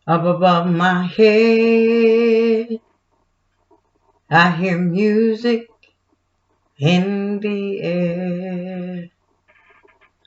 Up above my head, I hear music in the air.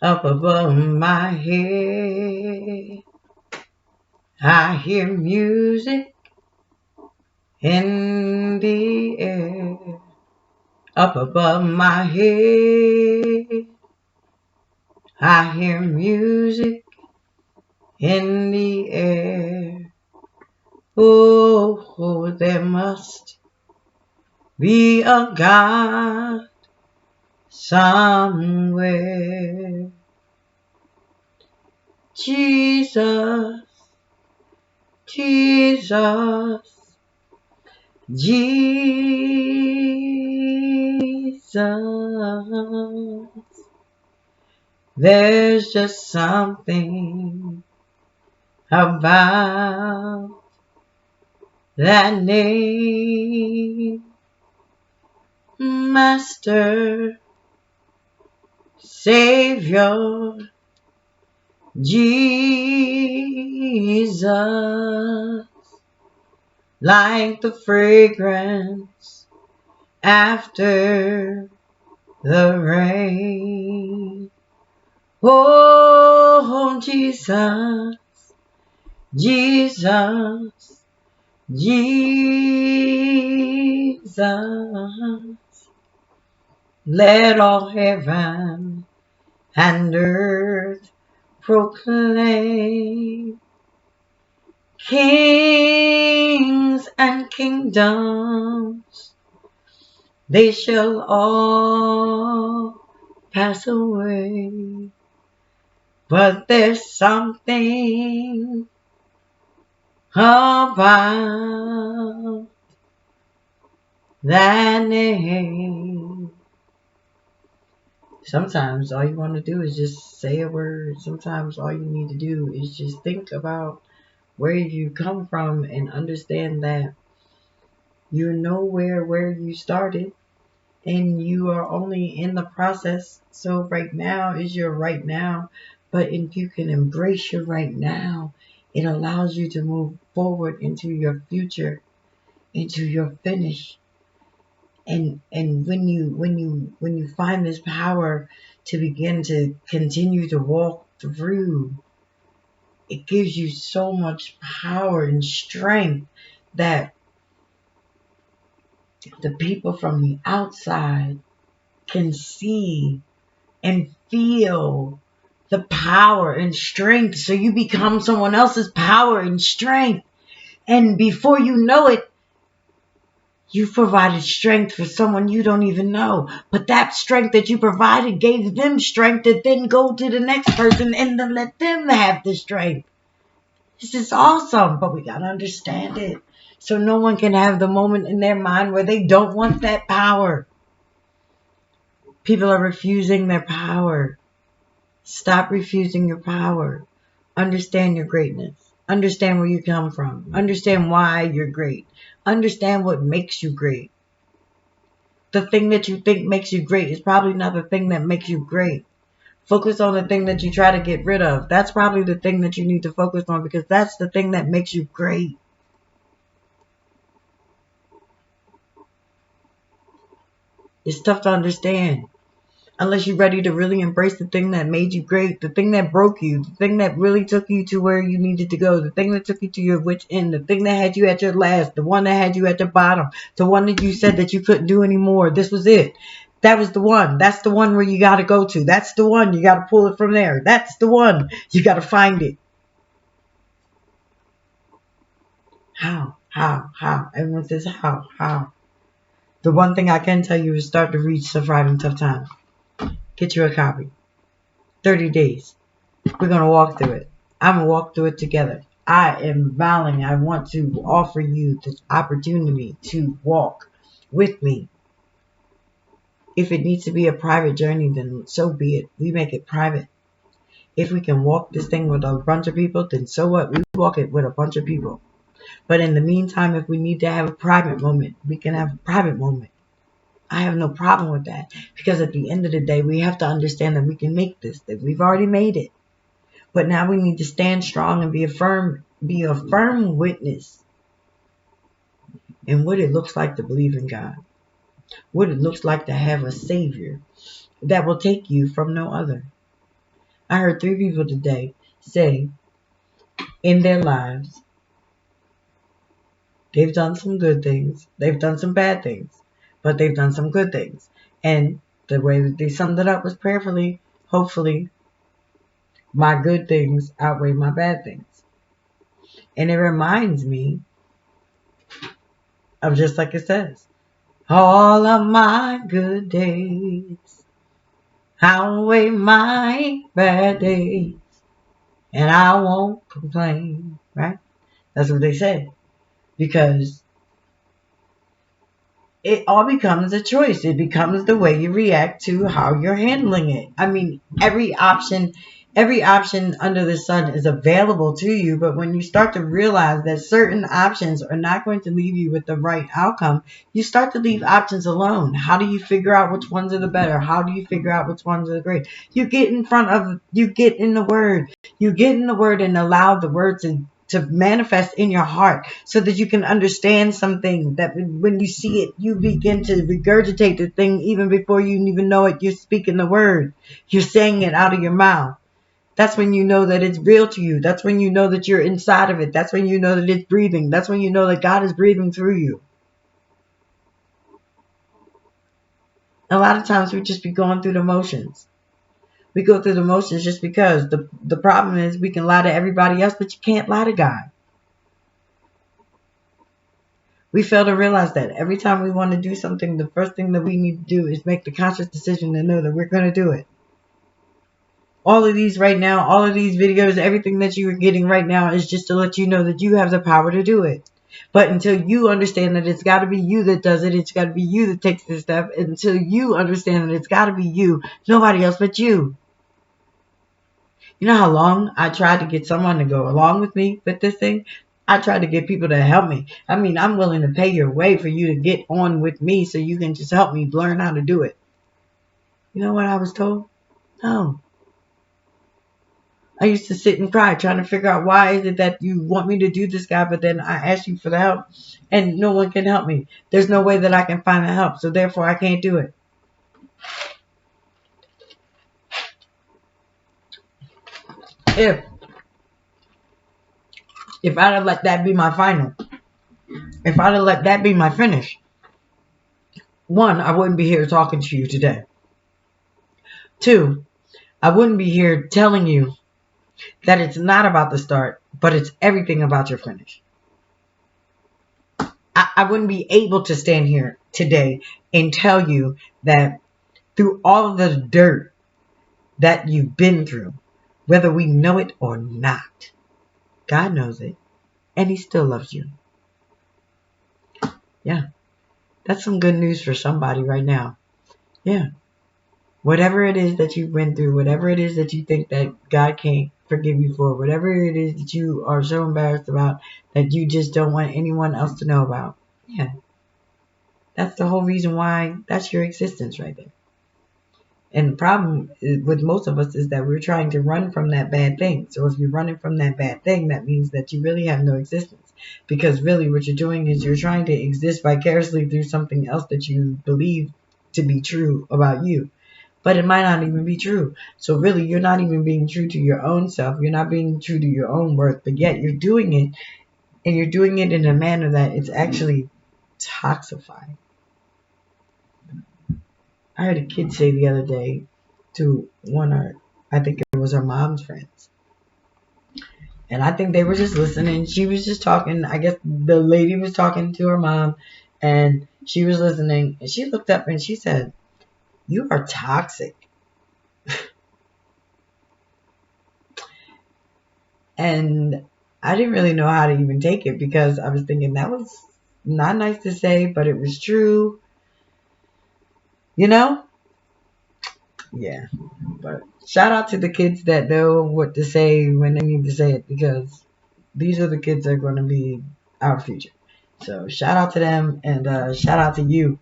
Up above my head, I hear music in the air. Up above my head, I hear music in the air. Oh, there must be a God somewhere. Jesus, Jesus, Jesus. There's just something about that name. Master, Savior, Jesus, like the fragrance after the rain. Oh, Jesus, Jesus, Jesus, let all heaven and earth proclaim. Kings and kingdoms, they shall all pass away, but there's something about that name. Sometimes all you want to do is just say a word. Sometimes all you need to do is just think about where you come from and understand that you're nowhere where you started and you are only in the process. So right now is your right now. But if you can embrace your right now, it allows you to move forward into your future, into your finish. And when you find this power to begin to continue to walk through, it gives you so much power and strength that the people from the outside can see and feel the power and strength. So you become someone else's power and strength. And before you know it, you provided strength for someone you don't even know. But that strength that you provided gave them strength to then go to the next person and then let them have the strength. This is awesome, but we got to understand it. So no one can have the moment in their mind where they don't want that power. People are refusing their power. Stop refusing your power. Understand your greatness. Understand where you come from. Understand why you're great. Understand what makes you great. The thing that you think makes you great is probably not the thing that makes you great. Focus on the thing that you try to get rid of. That's probably the thing that you need to focus on because that's the thing that makes you great. It's tough to understand unless you're ready to really embrace the thing that made you great, the thing that broke you, the thing that really took you to where you needed to go, the thing that took you to your wit's end, the thing that had you at your last, the one that had you at your bottom, the one that you said that you couldn't do anymore. This was it. That was the one. That's the one where you got to go to. That's the one. You got to pull it from there. That's the one. You got to find it. How? Everyone says how. The one thing I can tell you is start to read Surviving Tough Times. Get you a copy. 30 days. We're going to walk through it. I'm going to walk through it together. I am vowing I want to offer you this opportunity to walk with me. If it needs to be a private journey, then so be it. We make it private. If we can walk this thing with a bunch of people, then so what? We walk it with a bunch of people. But in the meantime, if we need to have a private moment, we can have a private moment. I have no problem with that. Because at the end of the day, we have to understand that we can make this, that we've already made it. But now we need to stand strong and be affirmed be a firm witness in what it looks like to believe in God, what it looks like to have a Savior that will take you from no other. I heard 3 people today say in their lives, they've done some good things, they've done some bad things, but they've done some good things. And the way that they summed it up was prayerfully, hopefully, my good things outweigh my bad things. And it reminds me of just like it says, all of my good days outweigh my bad days, and I won't complain, right? That's what they say. Because it all becomes a choice. It becomes the way you react to how you're handling it. I mean, every option under the sun is available to you, but when you start to realize that certain options are not going to leave you with the right outcome, you start to leave options alone. How do you figure out which ones are the better? How do you figure out which ones are the great? You get in the word. You get in the word and allow the word to manifest in your heart so that you can understand something that when you see it, you begin to regurgitate the thing even before you even know it. You're speaking the word. You're saying it out of your mouth. That's when you know that it's real to you. That's when you know that you're inside of it. That's when you know that it's breathing. That's when you know that God is breathing through you. A lot of times we just be going through the motions. We go through the motions just because. The problem is we can lie to everybody else, but you can't lie to God. We fail to realize that every time we want to do something, the first thing that we need to do is make the conscious decision to know that we're going to do it. All of these right now, all of these videos, everything that you are getting right now is just to let you know that you have the power to do it. But until you understand that it's got to be you that does it, it's got to be you that takes this step. Until you understand that it's got to be you, nobody else but you. You know how long I tried to get someone to go along with me with this thing? I tried to get people to help me. I mean, I'm willing to pay your way for you to get on with me so you can just help me learn how to do it. You know what I was told? No. I used to sit and cry trying to figure out why is it that you want me to do this, guy, but then I ask you for the help and no one can help me. There's no way that I can find the help, so therefore I can't do it. If I'd have let that be my final, if I'd have let that be my finish, one, I wouldn't be here talking to you today. Two, I wouldn't be here telling you that it's not about the start, but it's everything about your finish. I wouldn't be able to stand here today and tell you that through all of the dirt that you've been through, whether we know it or not, God knows it, and He still loves you. Yeah, that's some good news for somebody right now. Yeah. Whatever it is that you went through, whatever it is that you think that God can't forgive you for, whatever it is that you are so embarrassed about that you just don't want anyone else to know about. Yeah. That's the whole reason why that's your existence right there. And the problem with most of us is that we're trying to run from that bad thing. So if you're running from that bad thing, that means that you really have no existence. Because really what you're doing is you're trying to exist vicariously through something else that you believe to be true about you. But it might not even be true. So really, you're not even being true to your own self. You're not being true to your own worth. But yet you're doing it. And you're doing it in a manner that it's actually toxifying. I heard a kid say the other day to I think it was her mom's friends. And I think they were just listening. She was just talking. I guess the lady was talking to her mom. And she was listening. And she looked up and she said, "You are toxic." And I didn't really know how to even take it because I was thinking that was not nice to say, but it was true. You know? Yeah. But shout out to the kids that know what to say when they need to say it, because these are the kids that are going to be our future. So shout out to them, and shout out to you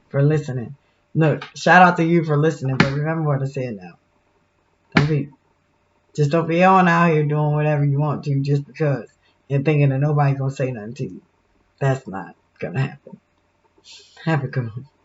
for listening. Look, shout out to you for listening, but remember what I said now. Don't be on out here doing whatever you want to just because. and thinking that nobody gonna say nothing to you. That's not gonna happen. Have a good one.